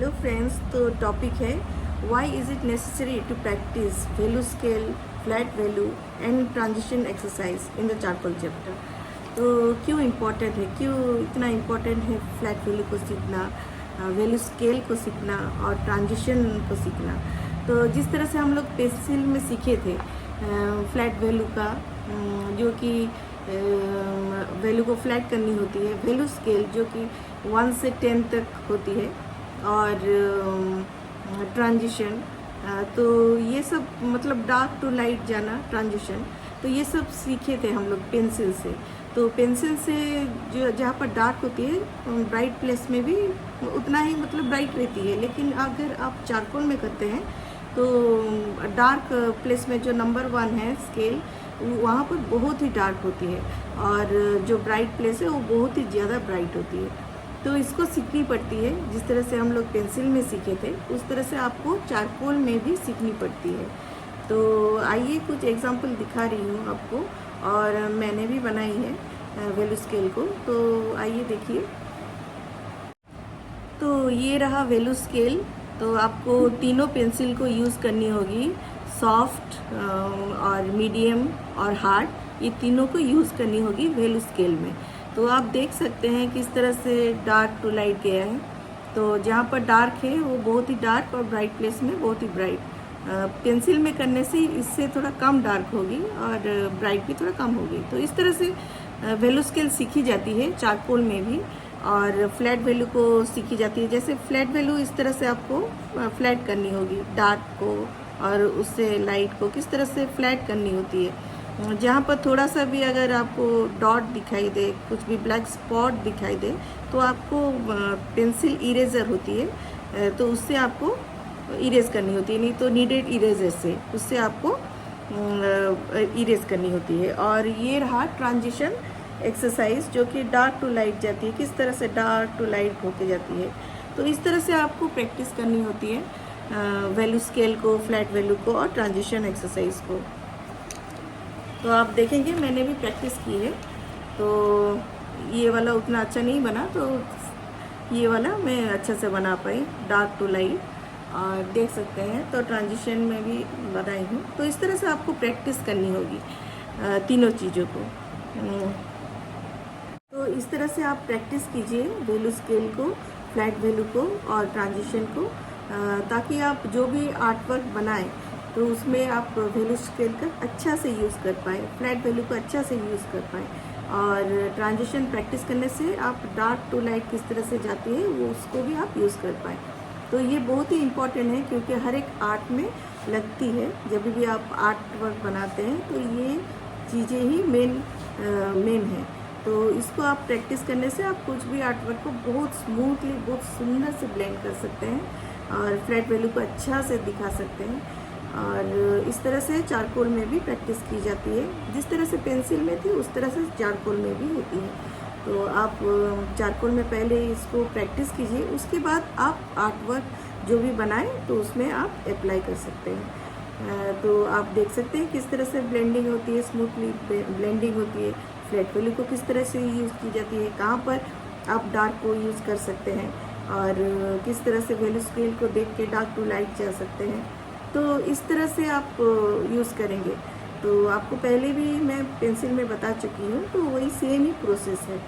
Hello friends, तो topic है why is it necessary to practice value scale, flat value and transition exercise in the charcoal chapter. तो क्यों important है, क्यों इतना इम्पोर्टेंट है फ्लैट वैल्यू को सीखना, वैल्यू स्केल को सीखना और ट्रांजिशन को सीखना। तो जिस तरह से हम लोग पेंसिल में सीखे थे फ्लैट वैल्यू का, जो कि वैल्यू को फ्लैट करनी होती है, वैल्यू स्केल जो कि 1 से 10 तक होती है, और ट्रांजिशन, तो ये सब मतलब डार्क टू लाइट जाना, ट्रांजिशन, तो ये सब सीखे थे हम लोग पेंसिल से। तो पेंसिल से जो जहाँ पर डार्क होती है ब्राइट प्लेस में भी उतना ही मतलब ब्राइट रहती है, लेकिन अगर आप चारकोल में करते हैं तो डार्क प्लेस में जो नंबर 1 है स्केल, वहाँ पर बहुत ही डार्क होती है, और जो ब्राइट प्लेस है वो बहुत ही ज़्यादा ब्राइट होती है। तो इसको सीखनी पड़ती है, जिस तरह से हम लोग पेंसिल में सीखे थे उस तरह से आपको चारकोल में भी सीखनी पड़ती है। तो आइए कुछ एग्जांपल दिखा रही हूँ आपको, और मैंने भी बनाई है वैल्यू स्केल को, तो आइए देखिए। तो ये रहा वैल्यू स्केल। तो आपको तीनों पेंसिल को यूज़ करनी होगी, सॉफ्ट और मीडियम और हार्ड, ये तीनों को यूज़ करनी होगी वैल्यू स्केल में। तो आप देख सकते हैं किस तरह से डार्क टू लाइट गया है। तो जहाँ पर डार्क है वो बहुत ही डार्क, और ब्राइट प्लेस में बहुत ही ब्राइट। पेंसिल में करने से इससे थोड़ा कम डार्क होगी और ब्राइट भी थोड़ा कम होगी। तो इस तरह से वैल्यू स्केल सीखी जाती है चारकोल में भी, और फ्लैट वैल्यू को सीखी जाती है। जैसे फ्लैट वैल्यू इस तरह से आपको फ्लैट करनी होगी, डार्क को और उससे लाइट को किस तरह से फ्लैट करनी होती है। जहाँ पर थोड़ा सा भी अगर आपको डॉट दिखाई दे, कुछ भी ब्लैक स्पॉट दिखाई दे, तो आपको पेंसिल इरेजर होती है, तो उससे आपको इरेज करनी होती है, नहीं तो नीडेड इरेजर से उससे आपको इरेज करनी होती है। और ये रहा ट्रांजिशन एक्सरसाइज, जो कि डार्क टू लाइट जाती है, किस तरह से डार्क टू लाइट होके जाती है। तो इस तरह से आपको प्रैक्टिस करनी होती है वैल्यू स्केल को, फ्लैट वैल्यू को और ट्रांजिशन एक्सरसाइज को। तो आप देखेंगे मैंने भी प्रैक्टिस की है। तो ये वाला उतना अच्छा नहीं बना, तो ये वाला मैं अच्छा से बना पाई, डार्क टू लाइट, और देख सकते हैं। तो ट्रांजिशन में भी बनाई हूँ। तो इस तरह से आपको प्रैक्टिस करनी होगी तीनों चीज़ों को। तो इस तरह से आप प्रैक्टिस कीजिए वैल्यू स्केल को, फ्लैट वैल्यू को और ट्रांजिशन को, ताकि आप जो भी आर्ट वर्क बनाएं तो उसमें आप वैल्यू स्केल का अच्छा से यूज़ कर पाएँ, फ्लैट वैल्यू को अच्छा से यूज़ कर पाएँ, और ट्रांजिशन प्रैक्टिस करने से आप डार्क टू लाइट किस तरह से जाती है वो उसको भी आप यूज़ कर पाएँ। तो ये बहुत ही इम्पॉर्टेंट है, क्योंकि हर एक आर्ट में लगती है। जब भी आप आर्ट वर्क बनाते हैं तो ये चीज़ें ही मेन है। तो इसको आप प्रैक्टिस करने से आप कुछ भी आर्ट वर्क को बहुत स्मूथली, बहुत सुंदर से ब्लेंड कर सकते हैं, और फ्लैट वैल्यू को अच्छा से दिखा सकते हैं। और इस तरह से चारकोल में भी प्रैक्टिस की जाती है, जिस तरह से पेंसिल में थी उस तरह से चारकोल में भी होती है। तो आप चारकोल में पहले इसको प्रैक्टिस कीजिए, उसके बाद आप आर्ट वर्क जो भी बनाएं तो उसमें आप अप्लाई कर सकते हैं। तो आप देख सकते हैं किस तरह से ब्लेंडिंग होती है, स्मूथली ब्लेंडिंग होती है। फ्लैट वैल्यू को किस तरह से यूज़ की जाती है, कहाँ पर आप डार्क को यूज़ कर सकते हैं, और किस तरह से वैल्यू स्केल को देख के डार्क टू लाइट जा सकते हैं। तो इस तरह से आप यूज़ करेंगे। तो आपको पहले भी मैं पेंसिल में बता चुकी हूँ, तो वही सेम ही प्रोसेस है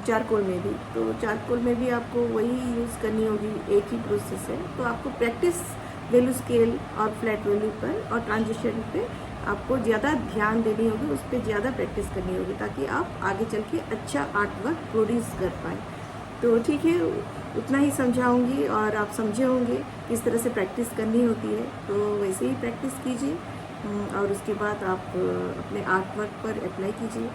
चारकोल में भी। तो चारकोल में भी आपको वही यूज़ करनी होगी, एक ही प्रोसेस है। तो आपको प्रैक्टिस वैल्यू स्केल और फ्लैट वैल्यू पर और ट्रांजिशन पे आपको ज़्यादा ध्यान देनी होगी, उस पर ज़्यादा प्रैक्टिस करनी होगी, ताकि आप आगे चल के अच्छा आर्ट वर्क प्रोड्यूस कर पाएँ। तो ठीक है, उतना ही समझाऊंगी, और आप समझे होंगे किस तरह से प्रैक्टिस करनी होती है। तो वैसे ही प्रैक्टिस कीजिए, और उसके बाद आप अपने आर्ट वर्क पर अप्लाई कीजिए।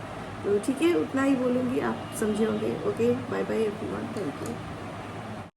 तो ठीक है, उतना ही बोलूँगी, आप समझे होंगे। Okay, bye bye everyone, thank you.